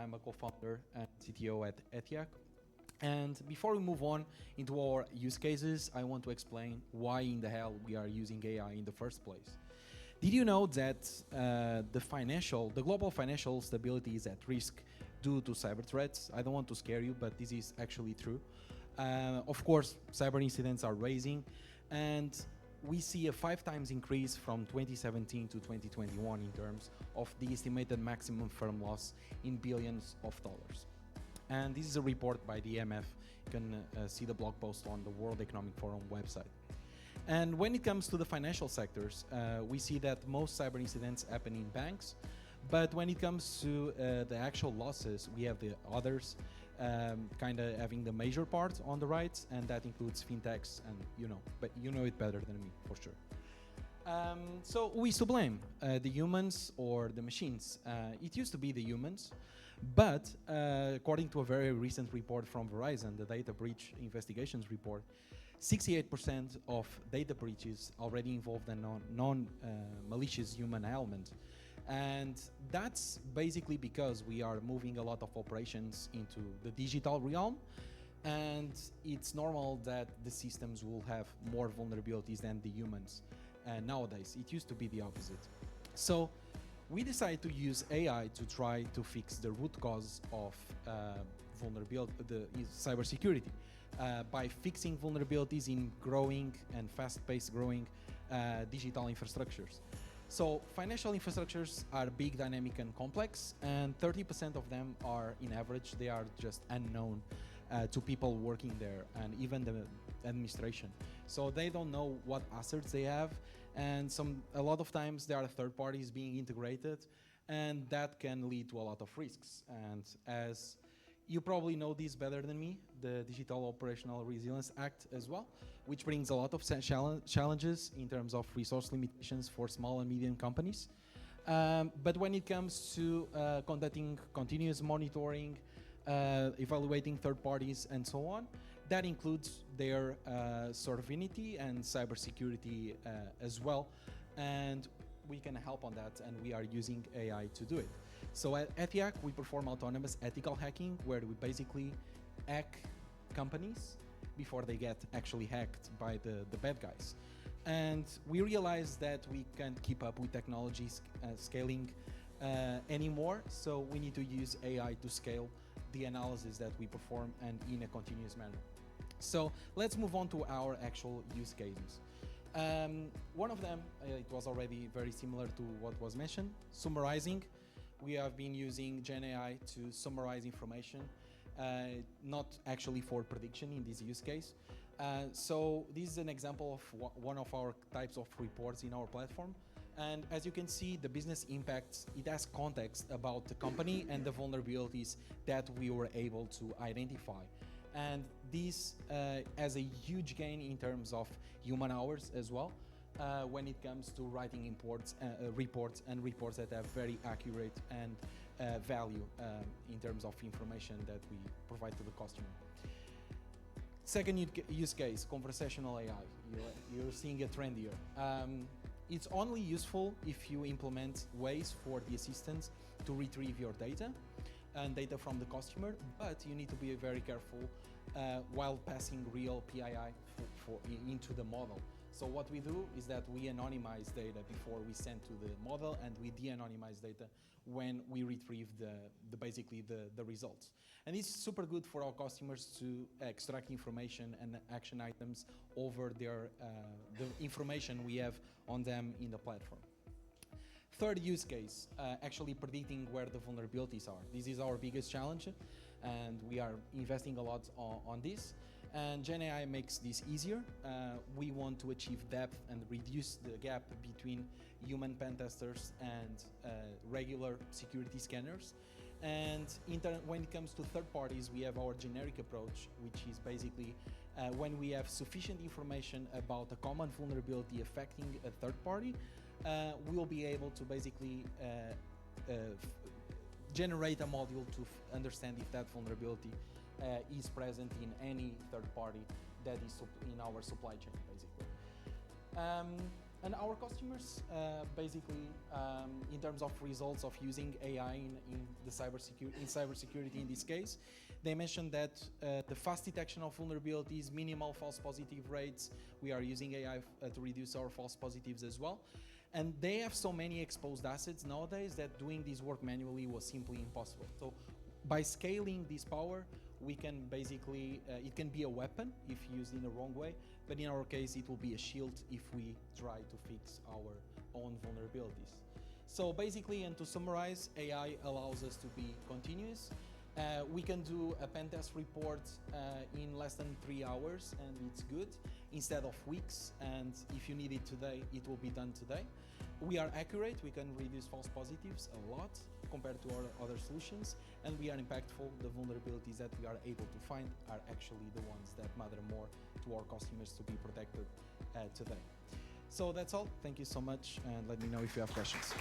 I'm a co-founder and CTO at ETHIACK. And before we move on into our use cases, I want to explain why in the hell we are using AI in the first place. Did you know that the global financial stability is at risk due to cyber threats? I don't want to scare you, but this is actually true. Of course, cyber incidents are rising, and we see a 5 times increase from 2017 to 2021 in terms of the estimated maximum firm loss in billions of dollars. And this is a report by the IMF. You can see the blog post on the World Economic Forum website. And when it comes to the financial sectors, we see that most cyber incidents happen in banks. But when it comes to the actual losses, we have the others kind of having the major part on the right, and that includes fintechs, and but you know it better than me for sure. So who is to blame? The humans or the machines? It used to be the humans, but according to a very recent report from Verizon, the Data Breach Investigations Report, 68% of data breaches already involved a non-malicious human element. And that's basically because we are moving a lot of operations into the digital realm, and it's normal that the systems will have more vulnerabilities than the humans. Nowadays, it used to be the opposite. So we decided to use AI to try to fix the root cause of vulnerability, the cybersecurity, by fixing vulnerabilities in growing and fast-paced growing digital infrastructures. So financial infrastructures are big, dynamic, and complex, and 30% of them are, in average, they are just unknown to people working there and even the administration. So they don't know what assets they have, and a lot of times there are third parties being integrated, and that can lead to a lot of risks. And as you probably know this better than me, the Digital Operational Resilience Act as well, which brings a lot of challenges in terms of resource limitations for small and medium companies. But when it comes to conducting continuous monitoring, evaluating third parties and so on, that includes their sovereignty and cybersecurity as well. And we can help on that, and we are using AI to do it. So at ETHIACK, we perform autonomous ethical hacking, where we basically hack companies before they get actually hacked by the bad guys. And we realized that we can't keep up with technologies scaling anymore, so we need to use AI to scale the analysis that we perform and in a continuous manner. So let's move on to our actual use cases. One of them, it was already very similar to what was mentioned, summarizing. We have been using GenAI to summarize information, not actually for prediction in this use case. So this is an example of one of our types of reports in our platform. And as you can see, the business impacts, it has context about the company and the vulnerabilities that we were able to identify. And this has a huge gain in terms of human hours as well, when it comes to writing reports that have very accurate and value in terms of information that we provide to the customer. Second use case, conversational AI. You're seeing a trend here. It's only useful if you implement ways for the assistants to retrieve your data and data from the customer, but you need to be very careful while passing real PII into the model. So what we do is that we anonymize data before we send to the model, and we de-anonymize data when we retrieve basically the results. And it's super good for our customers to extract information and action items over the information we have on them in the platform. Third use case, actually predicting where the vulnerabilities are. This is our biggest challenge, and we are investing a lot on this. And GenAI makes this easier. We want to achieve depth and reduce the gap between human pen testers and regular security scanners. And when it comes to third parties, we have our generic approach, which is basically when we have sufficient information about a common vulnerability affecting a third party, we will be able to basically generate a module to understand if that vulnerability is present in any third party that is in our supply chain, basically. And our customers, basically, in terms of results of using AI in cybersecurity in this case, they mentioned that the fast detection of vulnerabilities, minimal false positive rates. We are using AI to reduce our false positives as well. And they have so many exposed assets nowadays that doing this work manually was simply impossible. So by scaling this power, we can basically, it can be a weapon if used in the wrong way, but in our case, it will be a shield if we try to fix our own vulnerabilities. So basically, and to summarize, AI allows us to be continuous. We can do a pen test report in less than 3 hours, and it's good, instead of weeks. And if you need it today, it will be done today. We are accurate. We can reduce false positives a lot compared to our other solutions, and we are impactful. The vulnerabilities that we are able to find are actually the ones that matter more to our customers to be protected today. So that's all. Thank you so much, and let me know if you have questions.